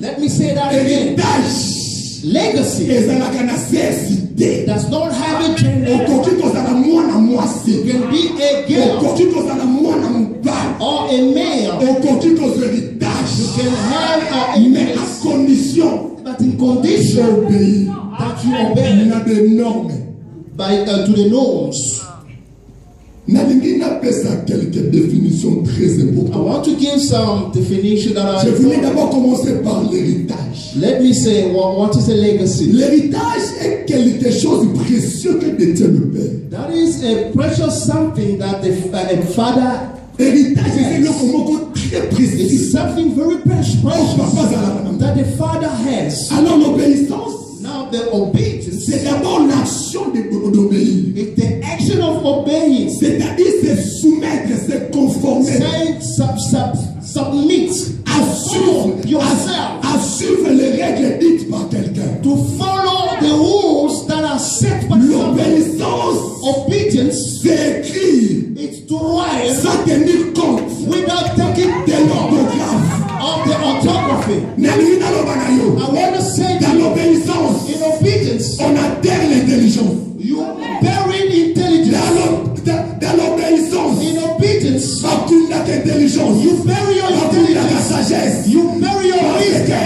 Let me say that again. Legacy does not have a gender. You can be a girl or a male. You can have a male. But in condition that you obey to the norms. I want to give some definition that Je voulais d'abord commencer par l'héritage. Let me say what is a legacy. L'héritage est quelque chose de précieux que détient le père. That is a precious something that a father. Héritage, c'est le mot très précis. It is something very precious that the father has. Alors l'obéissance. Now the obedience, c'est d'abord l'action d'obéir. It's the action of obeying. C'est-à-dire se soumettre, se conformer. Submit. À suivre les règles dites par quelqu'un. To follow the rules that are set by l'obéissance. Obedience. C'est écrire. It's to write. Sans tenir compte. Without taking de l'orthographe. Of the orthography. I want to say dans l'obéissance, in obedience, on adhère l'intelligence. You bury intelligence. Dans l'obéissance, in obedience, intelligence. You bury your intelligence. Sagesse. You bury your wisdom.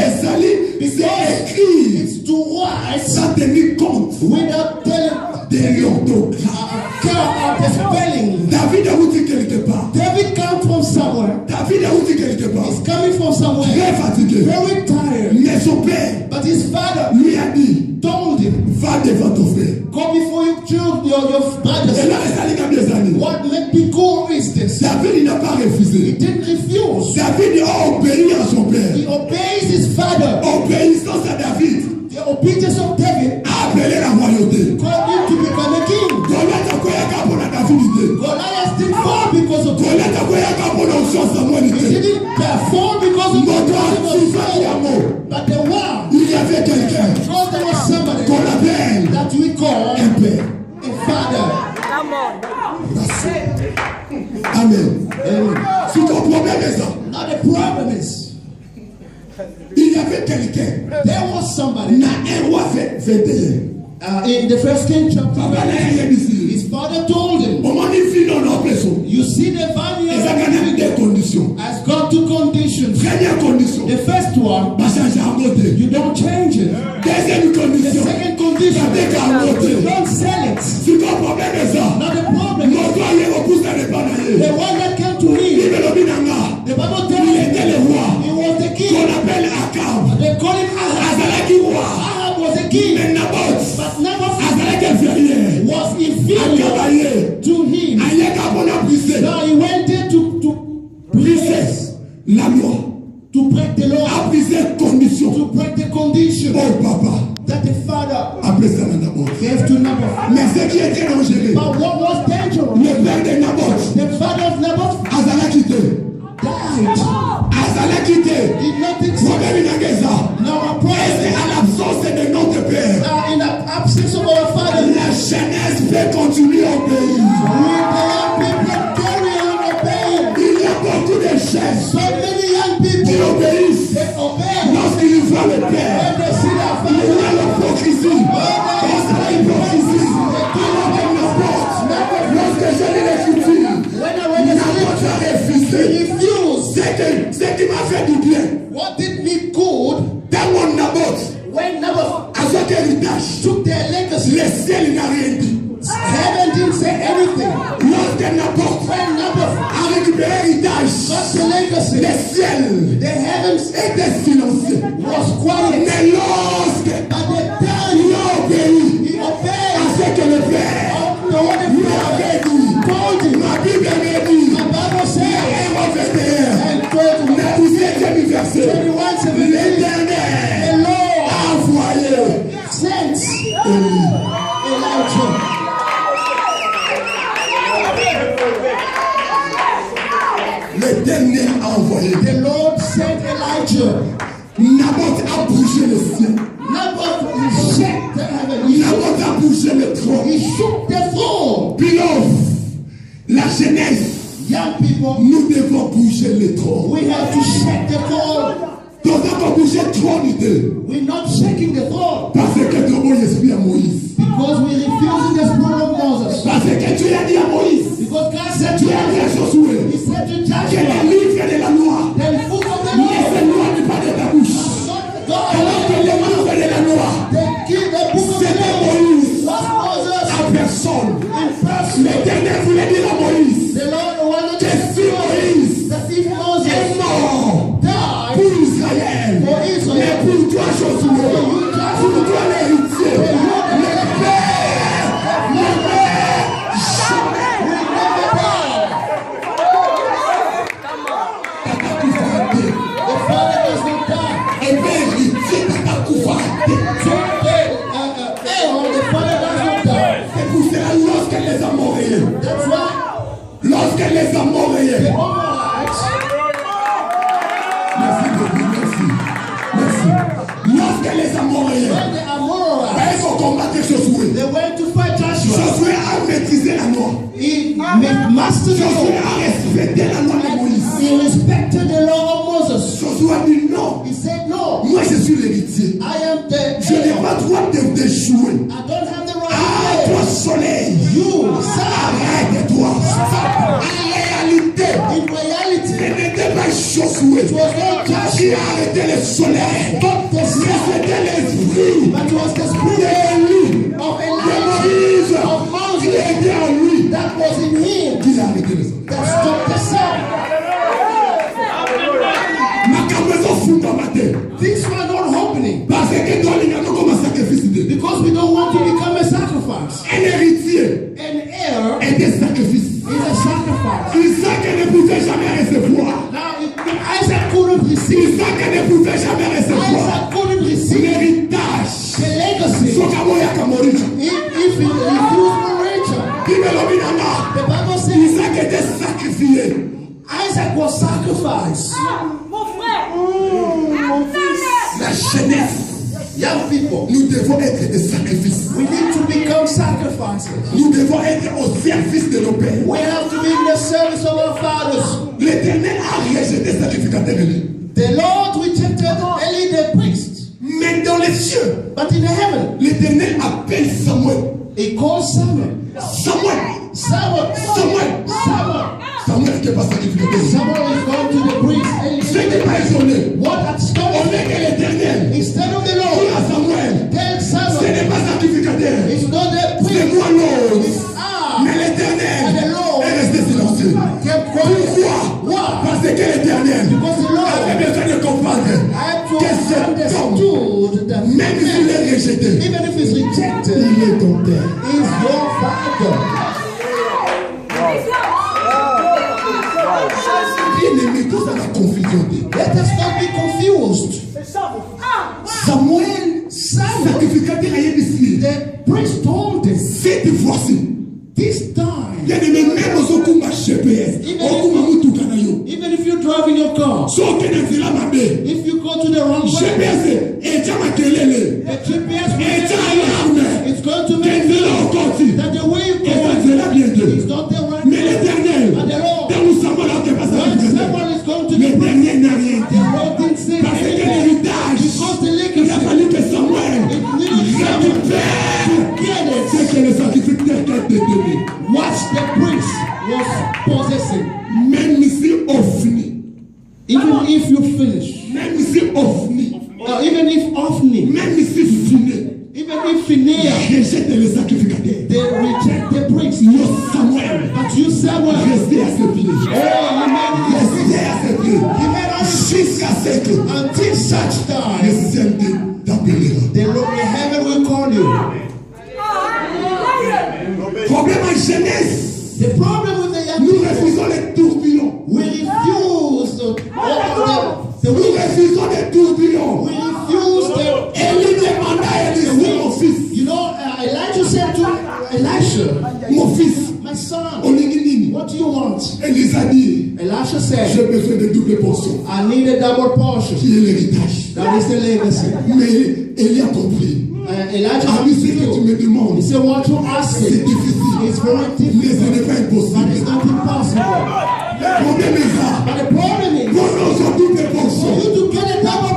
C'est écrit. It's to write. Sans tenir compte. Without telling de l'orthographe. The spelling. David a oublié quelque part. David comes from somewhere. David a oublié quelque part. He's coming from somewhere. Très fatigué. Very tired. Mais son père. But his father lui a dit. Told him. Va devant ton frère. Go before your brothers. Et là, des années. What made me go is this. David n'a pas refusé. He didn't refuse. David a obéi à son père. He obeys his father. Obéissance à David. The obedience of David. A appelé la royauté. Called him to become a king. Goliath didn't fall because of David. He didn't fall because of David. But the one. Il y avait quelqu'un. There was somebody qu'on appelle that we call un père. A father. Come on. Amen. Si ton problème est ça. Now the problem is. Il y avait quelqu'un. There was somebody. Na un roi 21. In the first king chapter, his father told him, you see the vineyard has got two conditions. The first one, you don't change it. The second condition, you don't sell it. Now the problem is, the one that came to him, the Bible tells me, he was the king. They call him Ahab. Ahab was a king. But Naboth was inferior to him. Now he went there to break la loi, to break the law, to break the condition. Oh papa, that the father gave to Naboth. Mais ce qui était dangereux, but what was dangerous? Le père de Naboth, the father of Naboth, Azala quitté. Died. Azala quitté. Did not exist. Now à l'absence de notre père. In the absence of our father, la jeunesse peut continuer à obéir. Il y a beaucoup de jeunes so many young people qui obéissent. They obey. Lorsqu'ils voient le père, when they see their il y father, a l'hypocrisie. Parce que l'hypocrisie, lorsque je lis l'écriture, Naboth a refusé. Ce qui m'a fait du bien. What did me good? That one Naboth. When Naboth avec héritage, took their legacy, le ciel n'a rien dit. Heaven didn't say anything. Lorsque Naboth a récupéré l'héritage, le ciel, the heavens était silencieux. Was quiet. Mais lorsque il a obéi à ce que le Père lui avait dit, ma Bible avait dit, le 17e verset, l'Éternel a envoyé Elijah. L'Éternel a envoyé. The Lord sent Elijah. Naboth a bougé le ciel. Naboth shook the heaven. Naboth a bougé le trône. He shook the throne. Beloved, la jeunesse, young people, nous devons bouger le trône. We have to shake the throne. We're not shaking the throne. Parce que tu as esprit à Moïse. Because we refuse the spirit of Moses. Parce que tu as dit à Moïse. Because God said tu as dit à Josué. He said to Joshua. Que les livres de la loi. The book of the law. Ne pas de ta bouche. Alors que les livres de la loi. C'était Moïse. À personne. L'Éternel voulait dire à Moïse. The Lord wanted que si Moïse est mort pour Israël, mais pour toi Josué, pour toi l'héritier, le Père ne meurt jamais. Tata Koufate. The Father does not die. Et Père héritier Tata Koufate. The Father does not die. C'est pour cela lorsqu'elle les a morts. That's why. Lorsqu'elle les a morts. Merci beaucoup, merci. Lorsqu'elle les a morts. Ils ont combattu Josué. They went to fight Joshua. Josué a maîtrisé la loi. He mastered the law. Josué a respecté la loi de Moïse. He respected the law of Moses. Josué a dit non. He said no. Moi je suis l'héritier. I am the Je n'ai pas le droit d'échouer. I don't have the right Ah, to toi soleil. You, arrête-toi. En réalité, in reality, ce n'était pas Josué it was not Joshua qui a arrêté le soleil. but the sun. C'était l'esprit But it was the spirit d'Élie, of de Elijah, Moïse, of qui Moses était en lui. that was in him Qui a arrêté le soleil. that stopped the sun. Things were not happening Parce que toi, il y a comme un sacrifice. because we don't want to become a sacrifice. Un héritier An heir est un sacrifice. is a sacrifice. Isaac ne pouvait jamais recevoir. Now, Isaac couldn't receive. Isaac ne pouvait jamais recevoir Isaac couldn't receive l'héritage. the legacy Sokamo ya kamoricha. if he refused marriage. The Bible says Isaac était sacrifié. Isaac was sacrificed. Mon frère, Mon fils. La jeunesse. Young people, Nous devons être des sacrifices. we need to become sacrifices. Nous devons être au service de nos pères. We have to be in the service of our fathers. L'Éternel a rejeté le sacrificateur Élie. The Lord rejected Eli the priest. Mais dans les cieux, But in heaven, l'Éternel appelle Samuel. he called Samuel. Samuel. Samuel. Samuel. Samuel. Samuel qui n'est pas sacrificateur. Samuel is going to the priest. Ce n'est pas étonné. What had On stopped est que l'Éternel. instead of the Dit Lord, à Samuel. tell Ce Samuel, n'est pas sacrificateur. it's not the C'est priest. moi l'autre. It's Mais I. l'Éternel And the Lord est resté silencieux. kept quiet. Pourquoi? Why? Parce que l'Éternel Because the Lord avait besoin de comprendre I have to que cet homme, understood that même s'il est rejeté, even if he's rejected, il est ton père. he's your father. Bien-aimé, tout ça la confusion. Let us not be confused. Samuel, sacrificateur a ici. The priest told him, Cette fois-ci, this time, bien-aimé, même aux okumba GPS, okuma mutuka na yo. even if you drive in your car, So que na zela mabe. if you go to the wrong way, GPS, echa makelele. the GPS Echa will alarme. it's going to Que make zela okoti. that the way you Eza go zela bientôt. is not the right Mais way. l'Éternel, And the Lord, dans le Samuel a fait passer when la someone is going to the priest, L'Éternel n'a rien the dit. Lord didn't say Parce que anything. l'héritage, Because the il a legacy, fallu que Samuel récupère get it. ce que le sacrificateur t'a donné. What the priest was possessing. Même si Ophni, Even if you finish, même si Ophni, or even if Ophni, même si Phiné, even if Phinehas, rejette le sacrificateur. they reject the priest. Yo Samuel, But you, Samuel, restez à ses pieds. Restez à ses pieds. he made us Jusqu'à ce que until such le time ciel t'appellera. the Lord in heaven will call you. Problème en jeunesse. The problem with the young Nous people, refusons les tourbillons. we refuse the Nous refusons les tourbillons. we refuse the. Élie demanda à Élisée, mon fils, You know, Elijah said to Elisha, mon fils, my son, olingi nini? what do you want? Élisée dit, Elisha said, j'ai besoin de double portion, I need a double portion. qui est l'héritage. That is the legacy. Mais Élie a compris. Elijah Ah oui, ce que tu me He demandes, said, what you ask c'est me, difficile. it's very Mais ce difficult, n'est pas but impossible. it's not impossible. Le problème est là. But the problem is, Pour nous, double for portion. you to get a double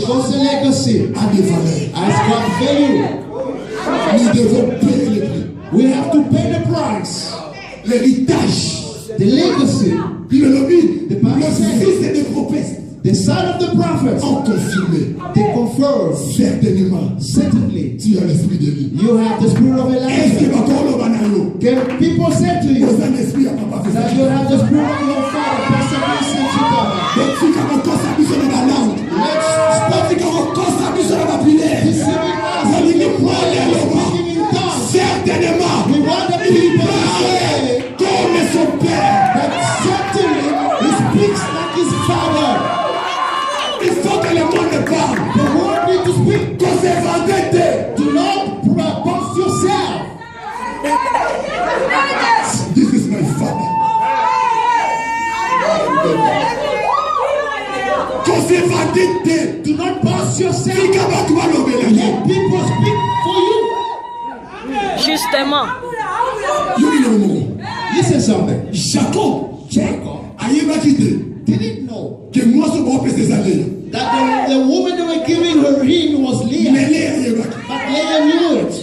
Because the legacy a des valeurs. has got value. Nous devons payer le prix. We have to pay the price. L'héritage. The legacy. Le Bible says, fils des prophètes, the son of the prophets, ont confirmé. they confirm. Certainement. Certainly. Tu as l'esprit de lui. You have the spirit of Est-ce que Elijah. Can people say to you vous avez l'esprit à papa fait that ça? you have the spirit of your father? Possibly sent you down. Donc si quand on cause ça dans la langue, Let's stop quand on cause ça dans la prière. deceiving us. Vous allez nous prendre le Speaking in tongues. certainement. We want the people to say Comme son père. that certainly he speaks like his father. Il faut que le monde parle. The word need to speak. Qu'on se vendette. Do not boast yourself. This is my father. Qu'on se vendette. Do not boast yourself. Think about what you believe. Let people speak for you. Justement. Listen something. Jacob a Didn't know que moi ce bon pèse aller. that the woman they were giving her ring was Leah. Mais Léa But Leah knew it.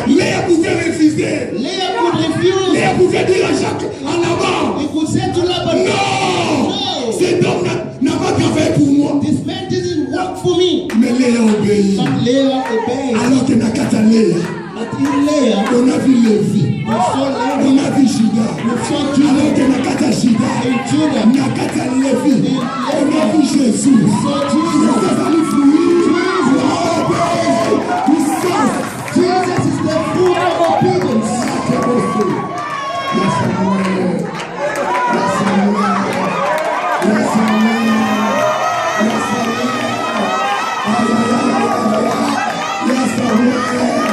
Léa pouvait refuser. Leah could refuse. Léa pouvait dire à Jacob en avant. He could say to Laban, Non, no, cet homme n'a pas travaillé pour moi. this man didn't work for me. Mais Léa obéit. But Leah obeyed. Alors que Nakata Léa, But in Leah, on a vu Lévi, we saw on Leah, a vu Judas. we saw Alors Judah, que Nakata Judas, in Judah, Nakata Lévi, on a vu Jésus. we saw Jesus. Ça va lui fouiller. Puissance. Jesus is the fruit of obedience. Yes, Seigneur. Yes, Seigneur. Yes, Seigneur. Yes, Seigneur. Yes, Seigneur.